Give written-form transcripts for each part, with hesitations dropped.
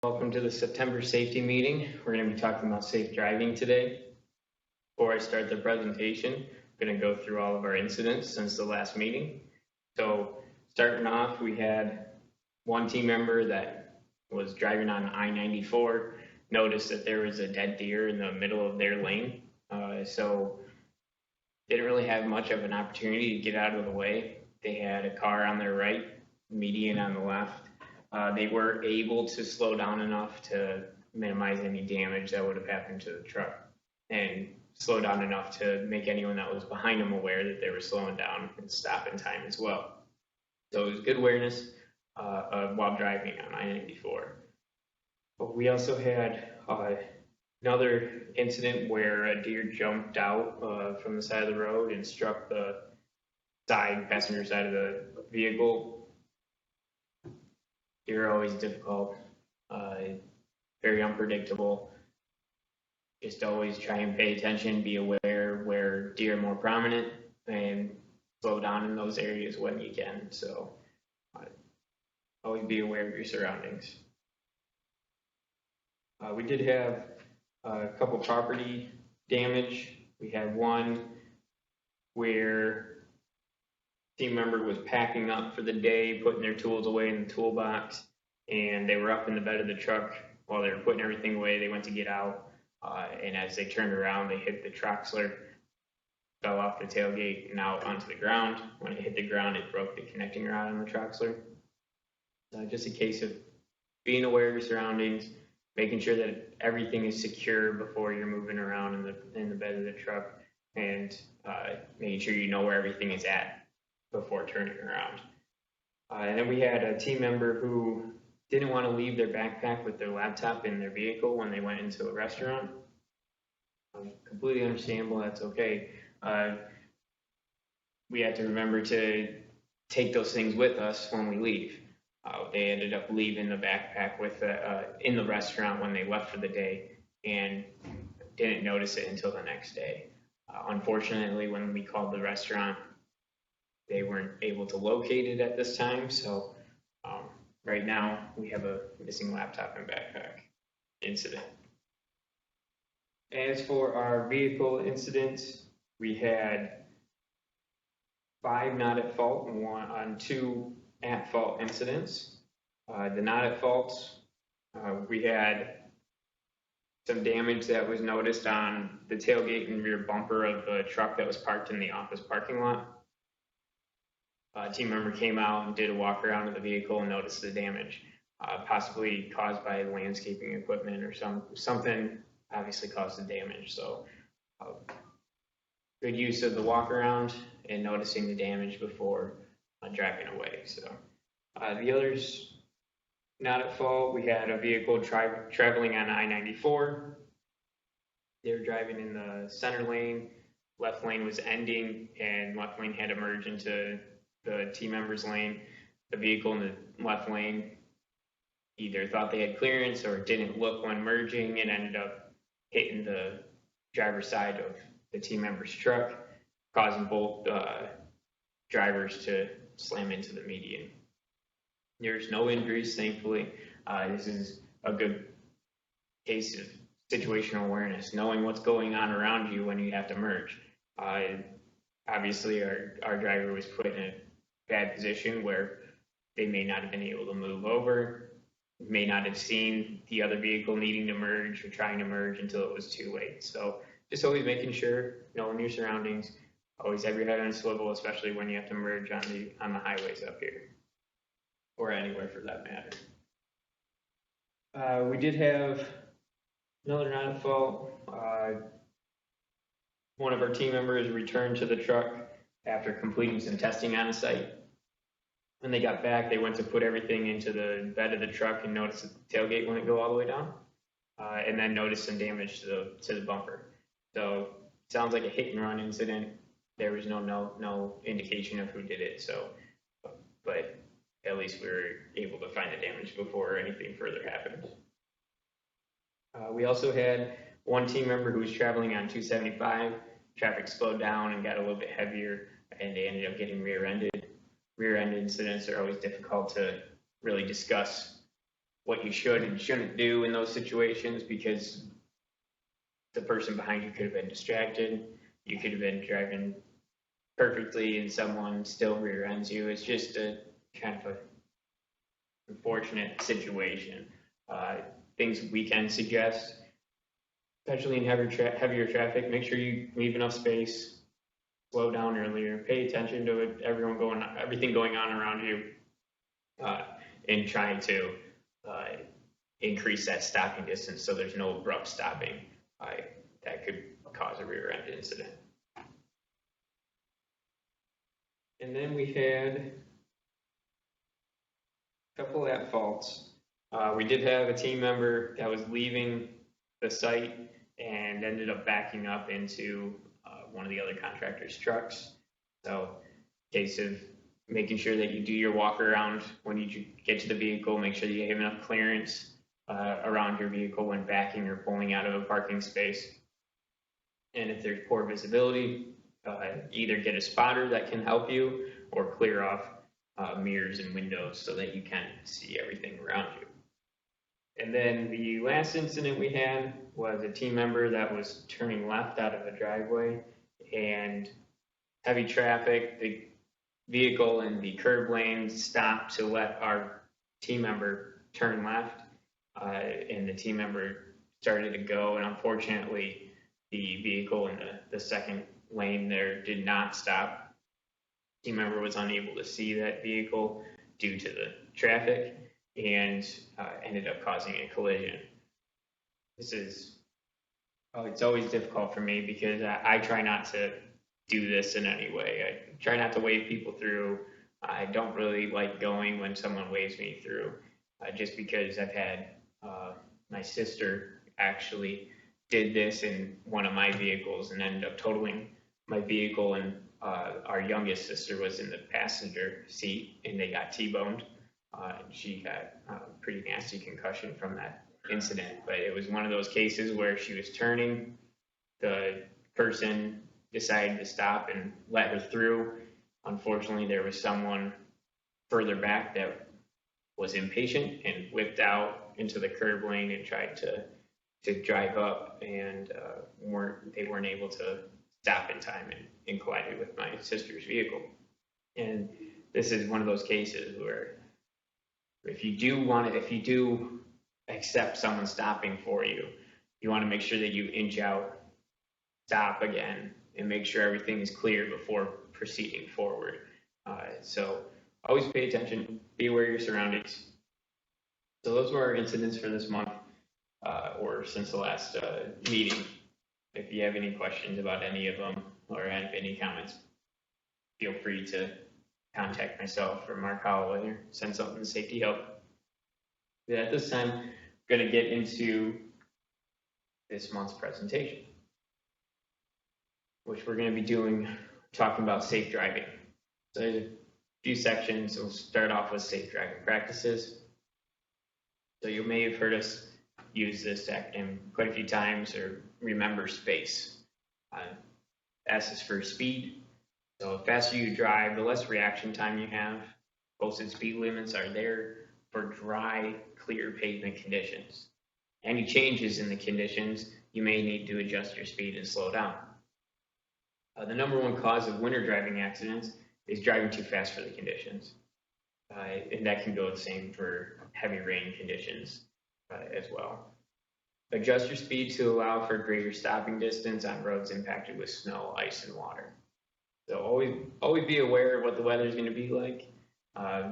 Welcome to the September safety meeting. We're going to be talking about safe driving today. Before I start the presentation, I'm going to go through all of our incidents since the last meeting. So starting off, we had one team member that was driving on I-94, noticed that there was a dead deer in the middle of their lane. So didn't really have much of an opportunity to get out of the way. They had a car on their right, median on the left. They were able to slow down enough to minimize any damage that would have happened to the truck and slow down enough to make anyone that was behind them aware that they were slowing down and stop in time as well. So it was good awareness while driving on I-94. But we also had another incident where a deer jumped out from the side of the road and struck the passenger side of the vehicle. Deer are always difficult, very unpredictable. Just always try and pay attention, be aware where deer are more prominent, and slow down in those areas when you can. So always be aware of your surroundings. We did have a couple property damage. We had one where team member was packing up for the day, putting their tools away in the toolbox, and they were up in the bed of the truck while they were putting everything away. They went to get out, and as they turned around, they hit the Troxler, fell off the tailgate and out onto the ground. When it hit the ground, it broke the connecting rod on the Troxler. Just a case of being aware of your surroundings, making sure that everything is secure before you're moving around in the bed of the truck, and making sure you know where everything is at before turning around. And then we had a team member who didn't want to leave their backpack with their laptop in their vehicle when they went into a restaurant. Completely understandable, that's okay. We had to remember to take those things with us when we leave. They ended up leaving the backpack with in the restaurant when they left for the day and didn't notice it until the next day. Unfortunately, when we called the restaurant, they weren't able to locate it at this time, so right now we have a missing laptop and backpack incident. As for our vehicle incidents, we had 5 not at fault and 2 at fault incidents. The not at faults, we had some damage that was noticed on the tailgate and rear bumper of the truck that was parked in the office parking lot. A team member came out and did a walk around of the vehicle and noticed the damage, possibly caused by landscaping equipment or something obviously caused the damage. So good use of the walk around and noticing the damage before driving away. So the others not at fault, we had a vehicle traveling on I-94. They were driving in the center lane, left lane was ending, and left lane had to merge into the team member's lane. The vehicle in the left lane either thought they had clearance or didn't look when merging and ended up hitting the driver's side of the team member's truck, causing both drivers to slam into the median. There's no injuries, thankfully. This is a good case of situational awareness, knowing what's going on around you when you have to merge. Obviously, our driver was put in a bad position where they may not have been able to move over, may not have seen the other vehicle needing to merge or trying to merge until it was too late. So just always making sure, knowing your surroundings, always have your head on a swivel, especially when you have to merge on the highways up here, or anywhere for that matter. We did have another not at fault. One of our team members returned to the truck after completing some testing on the site. When they got back, they went to put everything into the bed of the truck and noticed that the tailgate wouldn't go all the way down, and then noticed some damage to the bumper. So it sounds like a hit and run incident. There was no indication of who did it. So, but at least we were able to find the damage before anything further happened. We also had one team member who was traveling on 275. Traffic slowed down and got a little bit heavier, and they ended up getting rear-ended. Rear-end incidents are always difficult to really discuss what you should and shouldn't do in those situations, because the person behind you could have been distracted. You could have been driving perfectly and someone still rear ends you. It's just a kind of a unfortunate situation. Things we can suggest, especially in heavier traffic, make sure you leave enough space, slow down earlier, pay attention to everything going on around you, and trying to uh, increase that stopping distance so there's no abrupt stopping that could cause a rear end incident. And then we had a couple at faults. We did have a team member that was leaving the site and ended up backing up into one of the other contractor's trucks. So, case of making sure that you do your walk around when you get to the vehicle, make sure that you have enough clearance around your vehicle when backing or pulling out of a parking space. And if there's poor visibility, either get a spotter that can help you or clear off mirrors and windows so that you can see everything around you. And then the last incident we had was a team member that was turning left out of a driveway, and heavy traffic, the vehicle in the curb lane stopped to let our team member turn left, and the team member started to go, and unfortunately the vehicle in the second lane there did not stop. Team member was unable to see that vehicle due to the traffic and ended up causing a collision. It's always difficult for me because I try not to do this in any way. I try not to wave people through. I don't really like going when someone waves me through, just because I've had my sister actually did this in one of my vehicles and ended up totaling my vehicle, and our youngest sister was in the passenger seat and they got T-boned. She got a pretty nasty concussion from that incident, but it was one of those cases where she was turning, the person decided to stop and let her through. Unfortunately, there was someone further back that was impatient and whipped out into the curb lane and tried to drive up, and they weren't able to stop in time and collided with my sister's vehicle. And this is one of those cases where if you do accept someone stopping for you, you want to make sure that you inch out, stop again, and make sure everything is clear before proceeding forward. So always pay attention, be aware of your surroundings. So those were our incidents for this month, or since the last meeting. If you have any questions about any of them or have any comments, feel free to contact myself or Mark Holloway or send something to Safety Help. But at this time, I'm going to get into this month's presentation, which we're going to be talking about safe driving. So there's a few sections. We'll start off with safe driving practices. So you may have heard us use this acronym quite a few times, or remember SPACE. S is for speed. So the faster you drive, the less reaction time you have. Posted speed limits are there for dry, clear pavement conditions. Any changes in the conditions, you may need to adjust your speed and slow down. The number one cause of winter driving accidents is driving too fast for the conditions. And that can go the same for heavy rain conditions as well. Adjust your speed to allow for greater stopping distance on roads impacted with snow, ice, and water. So always be aware of what the weather is going to be like.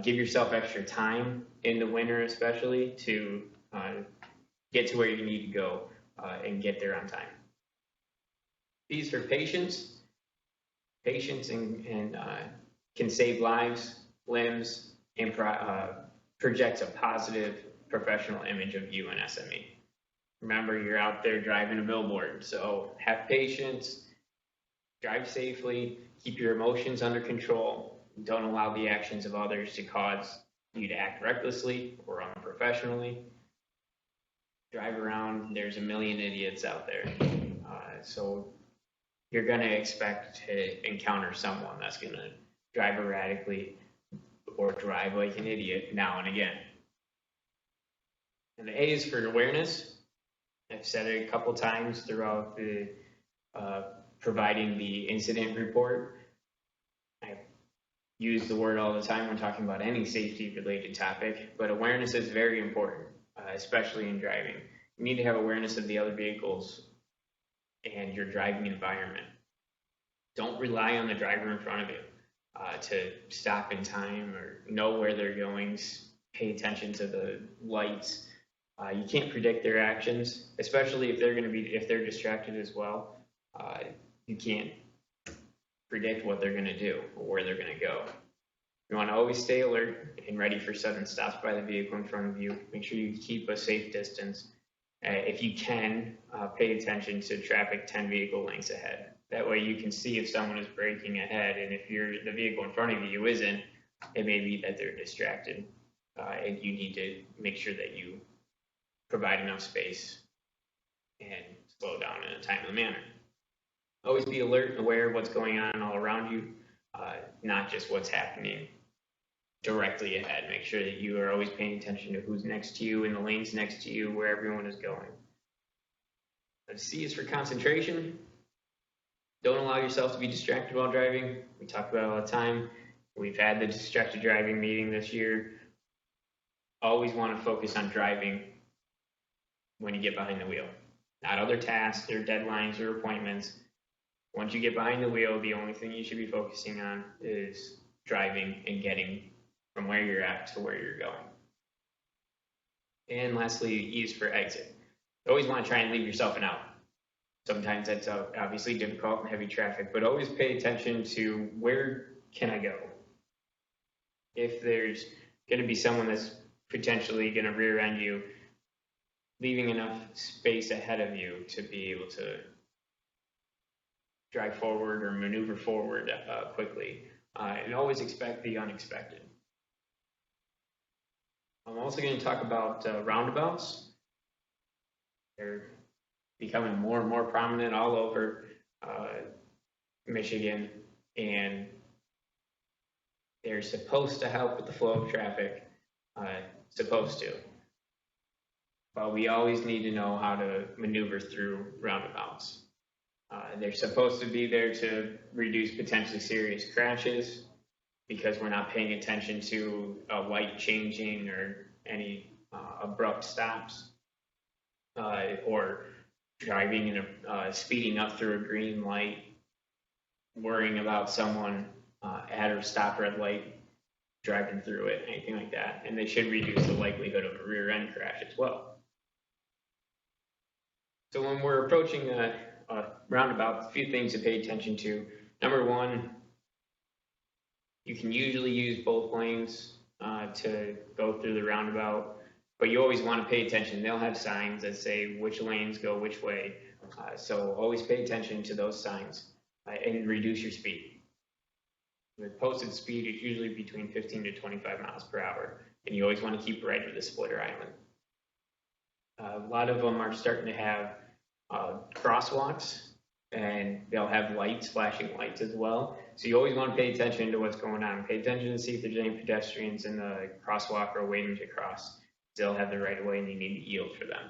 Give yourself extra time in the winter, especially, to get to where you need to go and get there on time. These are patience. Patience and can save lives, limbs, and projects a positive professional image of you and SME. Remember, you're out there driving a billboard, so have patience, drive safely, keep your emotions under control, don't allow the actions of others to cause you to act recklessly or unprofessionally. Drive around, there's a million idiots out there, so you're going to expect to encounter someone that's going to drive erratically or drive like an idiot now and again. And the A is for awareness. I've said it a couple times throughout the providing the incident report. I use the word all the time when talking about any safety related topic, but awareness is very important, especially in driving. You need to have awareness of the other vehicles and your driving environment. Don't rely on the driver in front of you to stop in time or know where they're going. Pay attention to the lights. You can't predict their actions, especially if they're distracted as well. You can't predict what they're going to do or where they're going to go. You want to always stay alert and ready for sudden stops by the vehicle in front of you. Make sure you keep a safe distance. If you can, pay attention to traffic 10 vehicle lengths ahead. That way you can see if someone is braking ahead, and if the vehicle in front of you isn't, it may be that they're distracted, and you need to make sure that you provide enough space and slow down in a timely manner. Always be alert and aware of what's going on all around you, not just what's happening directly ahead. Make sure that you are always paying attention to who's next to you, in the lanes next to you, where everyone is going. The C is for concentration. Don't allow yourself to be distracted while driving. We talk about it all the time. We've had the distracted driving meeting this year. Always want to focus on driving when you get behind the wheel, not other tasks or deadlines or appointments. Once you get behind the wheel, the only thing you should be focusing on is driving and getting from where you're at to where you're going. And lastly, E is for exit. You always want to try and leave yourself an out. Sometimes that's obviously difficult in heavy traffic, but always pay attention to where can I go? If there's going to be someone that's potentially going to rear end you, leaving enough space ahead of you to be able to drive forward or maneuver forward quickly. And always expect the unexpected. I'm also going to talk about roundabouts. They're becoming more and more prominent all over Michigan, and they're supposed to help with the flow of traffic, supposed to. But we always need to know how to maneuver through roundabouts. They're supposed to be there to reduce potentially serious crashes because we're not paying attention to a light changing or any abrupt stops or driving and speeding up through a green light, worrying about someone at or stop red light, driving through it, anything like that. And they should reduce the likelihood of a rear end crash as well. So when we're approaching a roundabout, a few things to pay attention to. Number one, you can usually use both lanes to go through the roundabout, but you always want to pay attention. They'll have signs that say which lanes go which way, so always pay attention to those signs and reduce your speed. The posted speed is usually between 15 to 25 miles per hour, and you always want to keep right of the splitter island. A lot of them are starting to have crosswalks, and they'll have lights, flashing lights as well. So you always want to pay attention to what's going on. Pay attention to see if there's any pedestrians in the crosswalk or waiting to cross. They'll have the right of way, and you need to yield for them.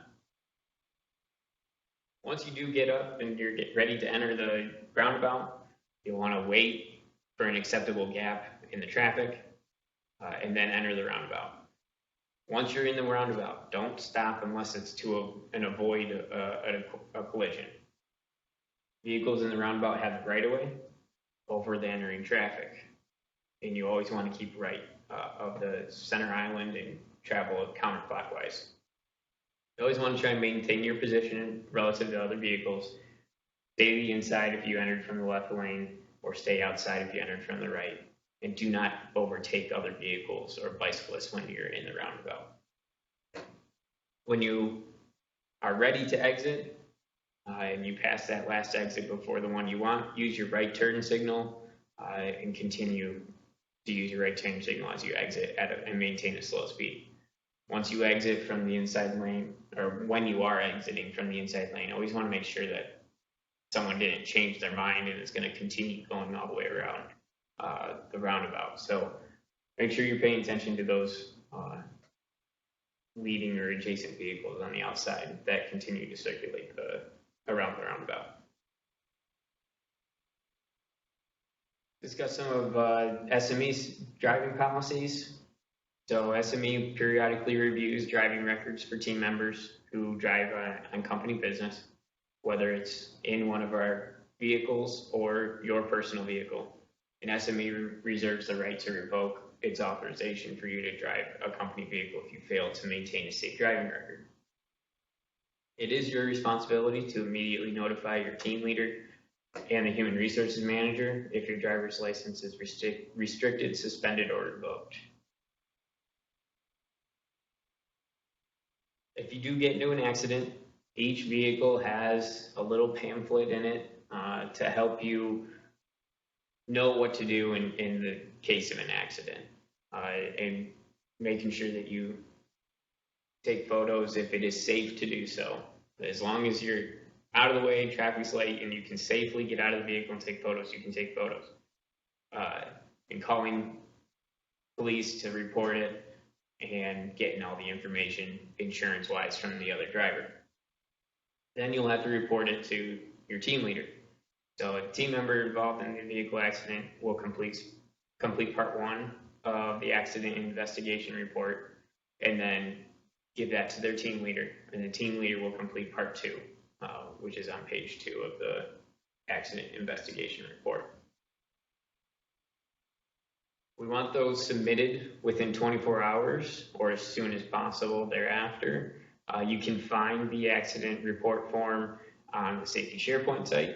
Once you do get up and you're ready to enter the roundabout, you'll want to wait for an acceptable gap in the traffic, and then enter the roundabout. Once you're in the roundabout, don't stop unless it's to avoid a collision. Vehicles in the roundabout have the right of way over the entering traffic, and you always want to keep right of the center island and travel counterclockwise. You always want to try and maintain your position relative to other vehicles. Stay to the inside if you entered from the left lane, or stay outside if you entered from the right. And do not overtake other vehicles or bicyclists when you're in the roundabout. When you are ready to exit, and you pass that last exit before the one you want, use your right turn signal and continue to use your right turn signal as you exit and maintain a slow speed. Once you exit from the inside lane, or when you are exiting from the inside lane, always want to make sure that someone didn't change their mind and is going to continue going all the way around the roundabout. So make sure you're paying attention to those leading or adjacent vehicles on the outside that continue to circulate around the roundabout. Discuss some of SME's driving policies. So SME periodically reviews driving records for team members who drive on company business, whether it's in one of our vehicles or your personal vehicle. An SME reserves the right to revoke its authorization for you to drive a company vehicle if you fail to maintain a safe driving record. It is your responsibility to immediately notify your team leader and the human resources manager if your driver's license is restricted, suspended, or revoked. If you do get into an accident, each vehicle has a little pamphlet in it to help you know what to do in the case of an accident, and making sure that you take photos if it is safe to do so. As long as you're out of the way, traffic's light, and you can safely get out of the vehicle and take photos, you can take photos. And calling police to report it and getting all the information insurance-wise from the other driver. Then you'll have to report it to your team leader. So a team member involved in the vehicle accident will complete part one of the accident investigation report and then give that to their team leader. And the team leader will complete part two, which is on page 2 of the accident investigation report. We want those submitted within 24 hours or as soon as possible thereafter. You can find the accident report form on the Safety SharePoint site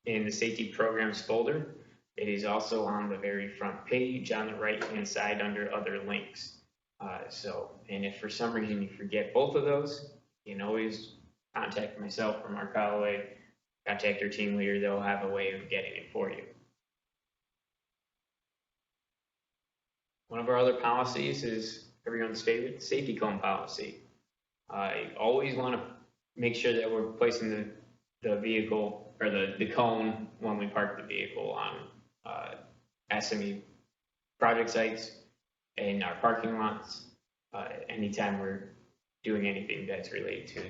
in the Safety Programs folder. It is also on the very front page on the right-hand side under Other Links. And if for some reason you forget both of those, you can always contact myself or Mark Holloway, contact your team leader. They'll have a way of getting it for you. One of our other policies is everyone's favorite safety cone policy. I always want to make sure that we're placing the vehicle or the cone when we park the vehicle on SME project sites, in our parking lots, anytime we're doing anything that's related to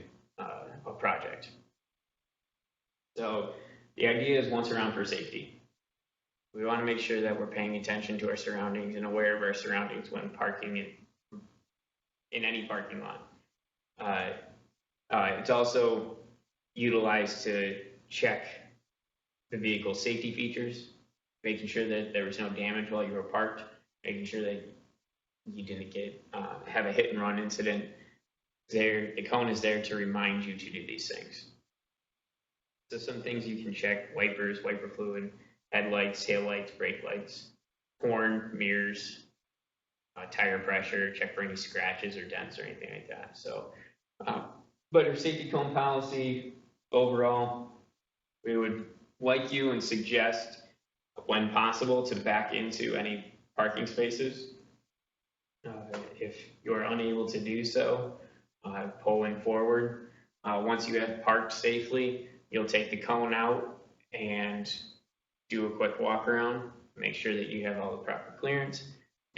a project. So the idea is once around for safety. We want to make sure that we're paying attention to our surroundings and aware of our surroundings when parking in any parking lot. It's also utilized to check the vehicle safety features, making sure that there was no damage while you were parked, making sure that you didn't have a hit and run incident. The cone is there to remind you to do these things. So some things you can check: wipers, wiper fluid, headlights, taillights, brake lights, horn, mirrors, tire pressure, check for any scratches or dents or anything like that. So, but our safety cone policy overall, we would like you and suggest, when possible, to back into any parking spaces. If you're unable to do so, pulling forward. Once you have parked safely, you'll take the cone out and do a quick walk around, make sure that you have all the proper clearance.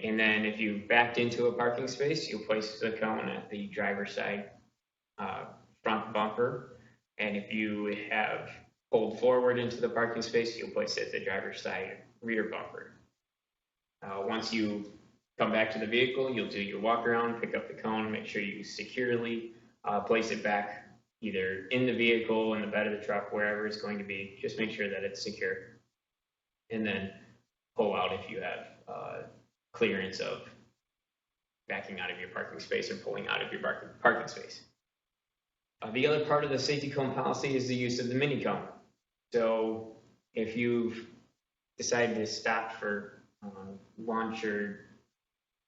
And then if you backed into a parking space, you'll place the cone at the driver's side front bumper. And if you have pulled forward into the parking space, you'll place it at the driver's side rear bumper. Once you come back to the vehicle, you'll do your walk around, pick up the cone, make sure you securely place it back either in the vehicle, in the bed of the truck, wherever it's going to be. Just make sure that it's secure. And then pull out if you have clearance of backing out of your parking space or pulling out of your parking space. The other part of the safety cone policy is the use of the mini cone. So if you've decided to stop for lunch or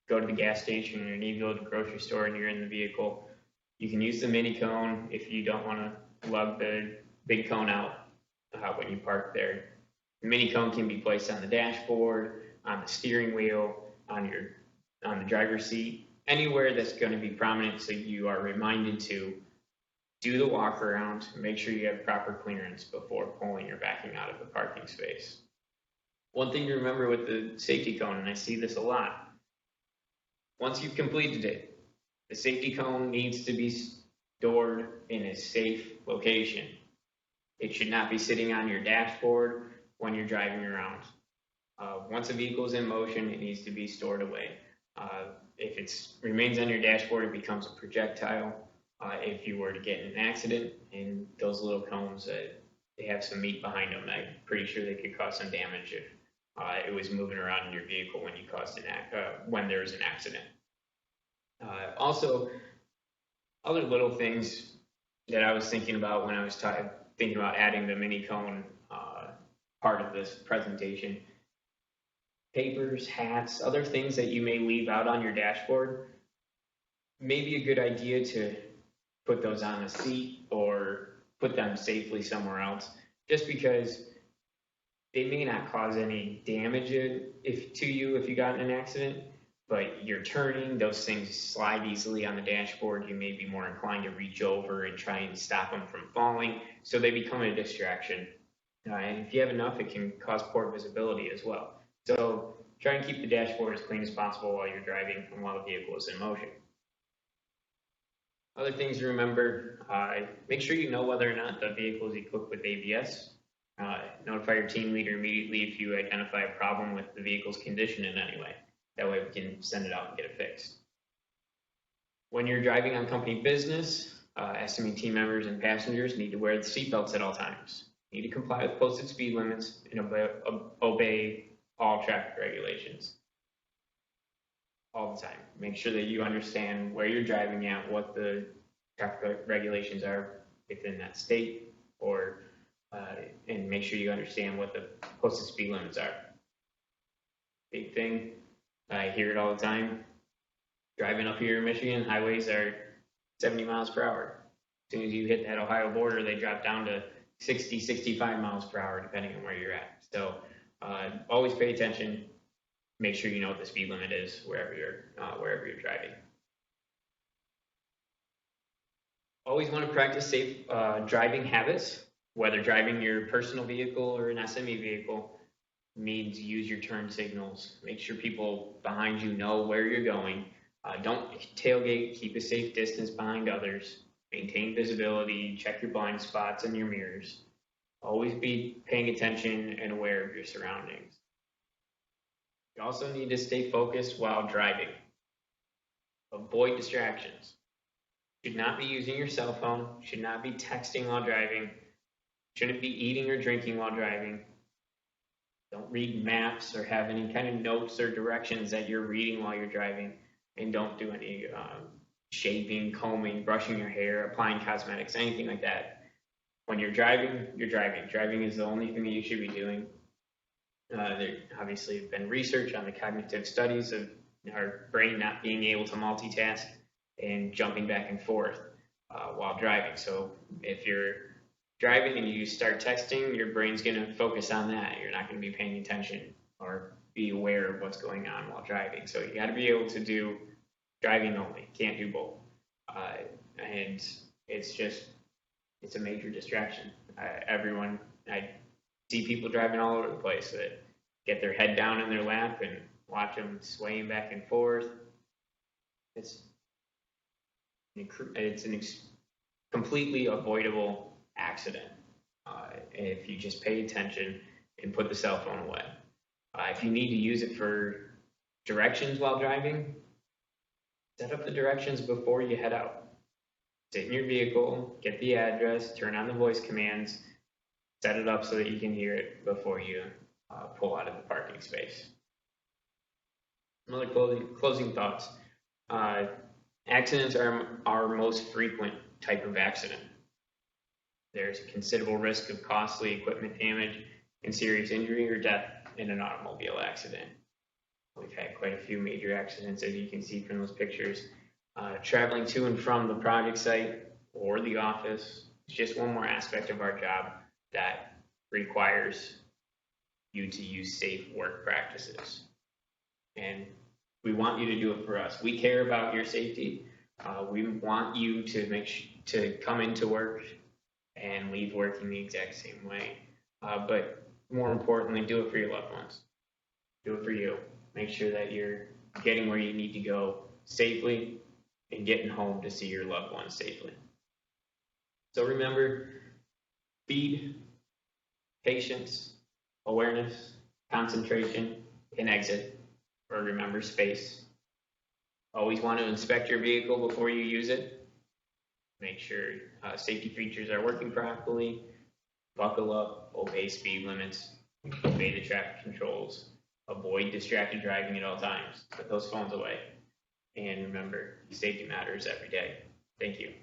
go to the gas station or need to go to the grocery store and you're in the vehicle, you can use the mini cone if you don't want to lug the big cone out when you park there. The mini cone can be placed on the dashboard, on the steering wheel, on the driver's seat, anywhere that's going to be prominent, so you are reminded to do the walk around, make sure you have proper clearance before pulling or backing out of the parking space. One thing to remember with the safety cone, and I see this a lot, once you've completed it, The safety cone needs to be stored in a safe location. It should not be sitting on your dashboard when you're driving around. Once a vehicle is in motion, it needs to be stored away. If it remains on your dashboard, it becomes a projectile. If you were to get in an accident, and those little cones, they have some meat behind them, I'm pretty sure they could cause some damage if it was moving around in your vehicle when when there was an accident. Also, other little things that I was thinking about when I was thinking about adding the mini cone part of this presentation. Papers, hats, other things that you may leave out on your dashboard, may be a good idea to put those on a seat or put them safely somewhere else, just because they may not cause any damage to you if you got in an accident, but you're turning, those things slide easily on the dashboard. You may be more inclined to reach over and try and stop them from falling, so they become a distraction. And if you have enough, it can cause poor visibility as well. So try and keep the dashboard as clean as possible while you're driving and while the vehicle is in motion. Other things to remember, make sure you know whether or not the vehicle is equipped with ABS. Notify your team leader immediately if you identify a problem with the vehicle's condition in any way. That way we can send it out and get it fixed. When you're driving on company business, SME team members and passengers need to wear the seatbelts at all times. You need to comply with posted speed limits and obey all traffic regulations all the time. Make sure that you understand where you're driving at, what the traffic regulations are within that state, and make sure you understand what the posted speed limits are. Big thing, I hear it all the time. Driving up here in Michigan, highways are 70 miles per hour. As soon as you hit that Ohio border, they drop down to 60, 65 miles per hour, depending on where you're at. So always pay attention. Make sure you know what the speed limit is wherever you're driving. Always want to practice safe driving habits. Whether driving your personal vehicle or an SME vehicle, means use your turn signals. Make sure people behind you know where you're going. Don't tailgate. Keep a safe distance behind others. Maintain visibility. Check your blind spots and your mirrors. Always be paying attention and aware of your surroundings. You also need to stay focused while driving. Avoid distractions. Should not be using your cell phone. Should not be texting while driving. Shouldn't be eating or drinking while driving. Don't read maps or have any kind of notes or directions that you're reading while you're driving. And don't do any shaving, combing, brushing your hair, applying cosmetics, anything like that. When you're driving, you're driving. Driving is the only thing that you should be doing. There obviously have been research on the cognitive studies of our brain not being able to multitask and jumping back and forth while driving. So if you're driving and you start texting, your brain's going to focus on that. You're not going to be paying attention or be aware of what's going on while driving. So you got to be able to do driving only. Can't do both. And it's a major distraction. I see people driving all over the place that get their head down in their lap and watch them swaying back and forth. It's an completely avoidable accident if you just pay attention and put the cell phone away. If you need to use it for directions while driving, set up the directions before you head out. Sit in your vehicle, get the address, turn on the voice commands, set it up so that you can hear it before you pull out of the parking space. Some other closing thoughts. Accidents are our most frequent type of accident. There's a considerable risk of costly equipment damage and serious injury or death in an automobile accident. We've had quite a few major accidents, as you can see from those pictures. Traveling to and from the project site or the office is just one more aspect of our job that requires you to use safe work practices. And we want you to do it for us. We care about your safety. We want you to come into work and leave working the exact same way. But more importantly, do it for your loved ones. Do it for you. Make sure that you're getting where you need to go safely and getting home to see your loved ones safely. So remember, speed, patience, awareness, concentration, and exit. Or remember space. Always want to inspect your vehicle before you use it. Make sure safety features are working properly. Buckle up, obey speed limits, obey the traffic controls, avoid distracted driving at all times. Put those phones away. And remember, safety matters every day. Thank you.